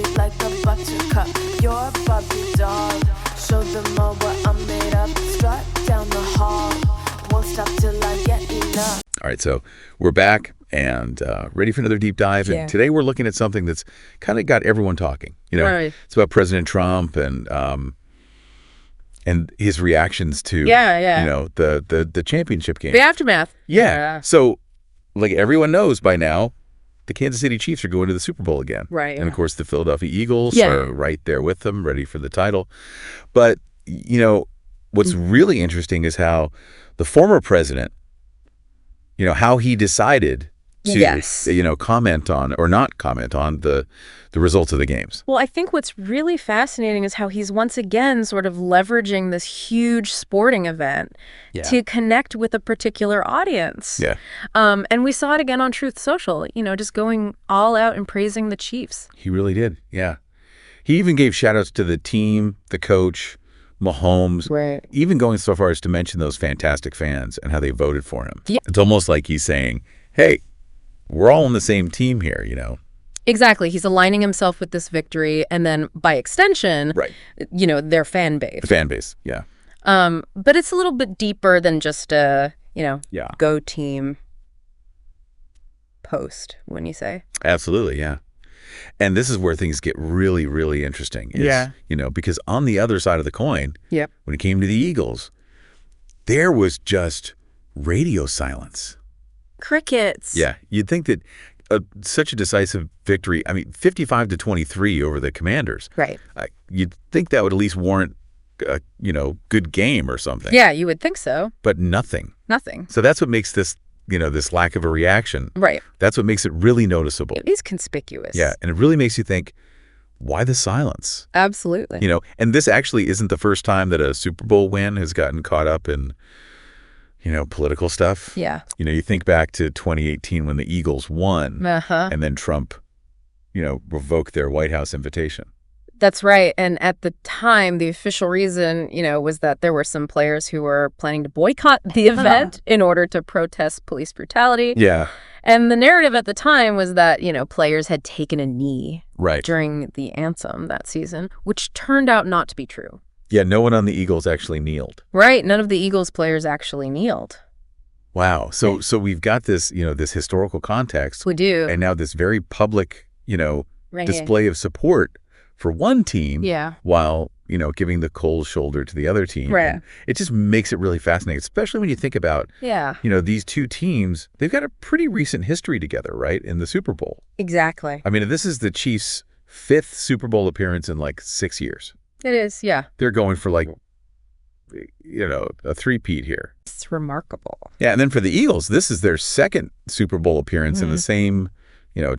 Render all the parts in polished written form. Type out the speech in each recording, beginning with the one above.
sweet like a buttercup. You're a Barbie doll. Show them all what I'm made of. Strut down the hall. Won't stop till I get enough. All right, so we're back and ready for another deep dive. Yeah. And today we're looking at something that's kind of got everyone talking. Right. It's about President Trump and his reactions to the championship game. The aftermath. Yeah. So, like everyone knows by now, the Kansas City Chiefs are going to the Super Bowl again. Right. And of course, the Philadelphia Eagles Yeah. are right there with them, ready for the title. But what's really interesting is how the former president, how he decided to, comment on or not comment on the results of the games. Well, I think what's really fascinating is how he's once again sort of leveraging this huge sporting event to connect with a particular audience. Yeah. And we saw it again on Truth Social, just going all out and praising the Chiefs. He really did. Yeah. He even gave shout outs to the team, the coach, Mahomes, Right. even going so far as to mention those fantastic fans and how they voted for him. Yeah. It's almost like he's saying, hey, we're all on the same team here, Exactly. He's aligning himself with this victory and then by extension, Right. Their fan base. The fan base, yeah. But it's a little bit deeper than just a, go team post, wouldn't you say? Absolutely, yeah. And this is where things get really, really interesting. Because on the other side of the coin, Yep. when it came to the Eagles, there was just radio silence. Crickets. Yeah, you'd think that such a decisive victory, 55-23 over the Commanders. Right. You'd think that would at least warrant a, good game or something. Yeah, you would think so. But nothing. Nothing. So that's what makes this, this lack of a reaction. Right. That's what makes it really noticeable. It is conspicuous. Yeah, and it really makes you think, why the silence? Absolutely. And this actually isn't the first time that a Super Bowl win has gotten caught up in, political stuff. Yeah. You think back to 2018 when the Eagles won and then Trump, revoked their White House invitation. That's right. And at the time, the official reason, was that there were some players who were planning to boycott the event in order to protest police brutality. Yeah. And the narrative at the time was that, players had taken a knee Right. during the anthem that season, which turned out not to be true. Yeah, no one on the Eagles actually kneeled. Right. None of the Eagles players actually kneeled. Wow. So we've got this, this historical context. We do. And now this very public, Right. display of support for one team Yeah. while, giving the cold shoulder to the other team. Right. And it just makes it really fascinating, especially when you think about, Yeah. these two teams, they've got a pretty recent history together, right, in the Super Bowl. Exactly. This is the Chiefs' 5th Super Bowl appearance in like 6 years. It is. Yeah. They're going for like, a three-peat here. It's remarkable. Yeah, and then for the Eagles, this is their 2nd Super Bowl appearance in the same,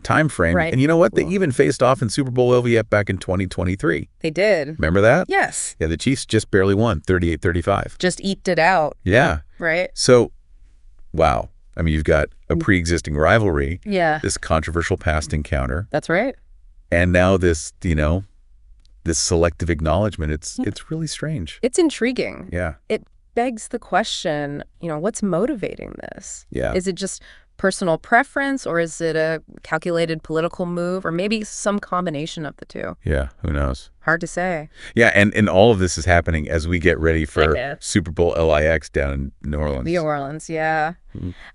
time frame. Right. And you know what? They even faced off in Super Bowl LVF back in 2023. They did. Remember that? Yes. Yeah, the Chiefs just barely won, 38-35. Just eked it out. Yeah. Right. So, wow. You've got a pre-existing rivalry, Yeah. this controversial past encounter, That's right. and now this, this selective acknowledgement. It's really strange. It's intriguing. Yeah. It begs the question, what's motivating this? Yeah. Is it just personal preference, or is it a calculated political move, or maybe some combination of the two? Yeah. Who knows? Hard to say. Yeah. And all of this is happening as we get ready I for know. Super Bowl LIX down in New Orleans. New Orleans, yeah.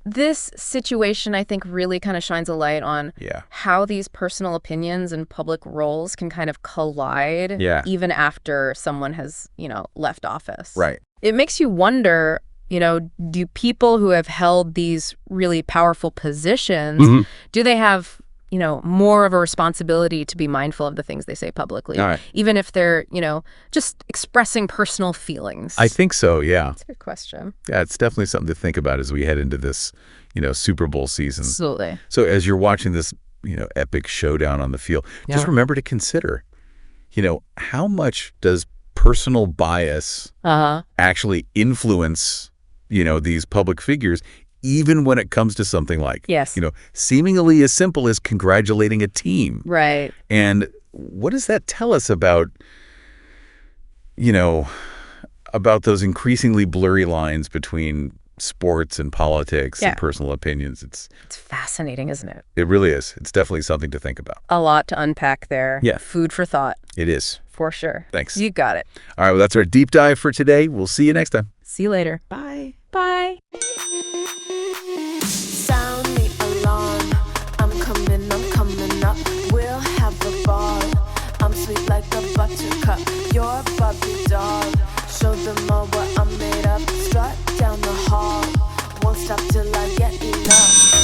This situation, I think, really kind of shines a light on how these personal opinions and public roles can kind of collide even after someone has, left office. Right. It makes you wonder, do people who have held these really powerful positions, do they have, more of a responsibility to be mindful of the things they say publicly, All right. even if they're, just expressing personal feelings? I think so, yeah. That's a good question. Yeah, it's definitely something to think about as we head into this, Super Bowl season. Absolutely. So as you're watching this, epic showdown on the field, just remember to consider, how much does personal bias actually influence, these public figures, even when it comes to something like, seemingly as simple as congratulating a team. Right. And what does that tell us about, about those increasingly blurry lines between sports and politics and personal opinions. It's fascinating, isn't it? It really is. It's definitely something to think about. A lot to unpack there. Yeah. Food for thought. It is. For sure. Thanks. You got it. All right, well, that's our deep dive for today. We'll see you next time. See you later. Bye. Bye. Sound the alarm. I'm coming up. We'll have a ball. I'm sweet like a buttercup. You're Bobby doll. Show them all what I'm made of. Strut down the hall. Won't stop till I get enough.